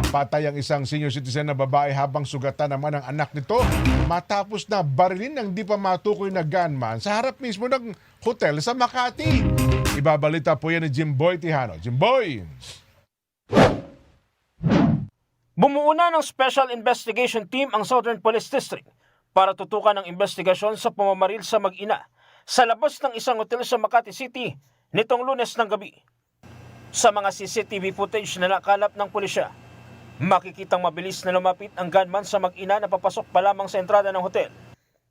Patay ang isang senior citizen na babae habang sugatan naman ang anak nito matapos na barilin ng di pa matukoy na gunman sa harap mismo ng hotel sa Makati. Ibabalita po yan ni Jimboy Tijano. Jimboy! Bumuo na ng Special Investigation Team ang Southern Police District para tutukan ang investigasyon sa pamamaril sa mag-ina sa labas ng isang hotel sa Makati City nitong Lunes ng gabi. Sa mga CCTV footage na nakalap ng pulisya, makikitang mabilis na lumapit ang gunman sa mag-ina na papasok pa lamang sa entrada ng hotel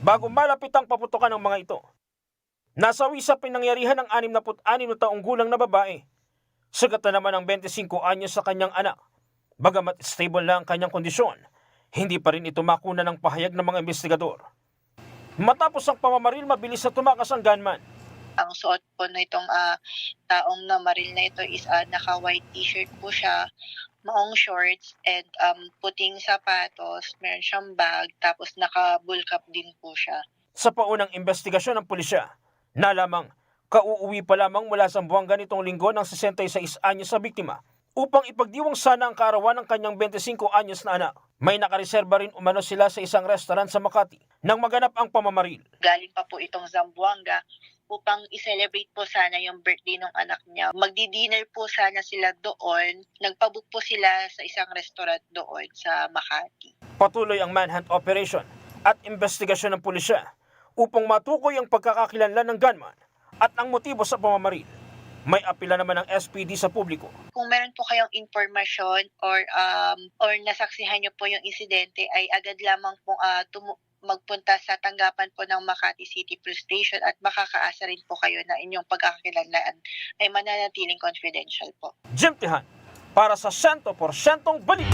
bago malapit ang paputukan ng mga ito. Nasawi sa pinangyarihan ng 66 na taong gulang na babae. Sugatan naman ang 25 anyos sa kanyang anak. Bagamat stable lang ang kanyang kondisyon, hindi pa rin ito makuna ng pahayag ng mga investigador. Matapos ang pamamaril, mabilis na tumakas ang gunman. Ang suot po na itong taong namaril na ito is naka-white t-shirt po siya, maong shorts, and puting sapatos, meron siyang bag, tapos naka-bull cap din po siya. Sa paunang investigasyon ng pulisya, nalamang kauuwi pa lamang mula sa Zamboanga nitong linggo ng 66 anyos sa biktima upang ipagdiwang sana ang kaarawan ng kanyang 25 anyos na anak. May nakareserba rin umano sila sa isang restaurant sa Makati nang maganap ang pamamaril. Galing pa po itong Zamboanga upang i-celebrate po sana yung birthday ng anak niya. Magdi-dinner po sana sila doon. Nagpabook po sila sa isang restaurant doon sa Makati. Patuloy ang manhunt operation at investigasyon ng pulisya upang matukoy ang pagkakakilanlan ng gunman at ang motibo sa pamamaril. May apila naman ng SPD sa publiko. Kung meron po kayong informasyon or nasaksihan niyo po yung insidente, ay agad lamang po magpunta sa tanggapan po ng Makati City Police Station at makakaasa rin po kayo na inyong pagkakakilanlan ay mananatiling confidential po. Jim Tihan, para sa 100% balik.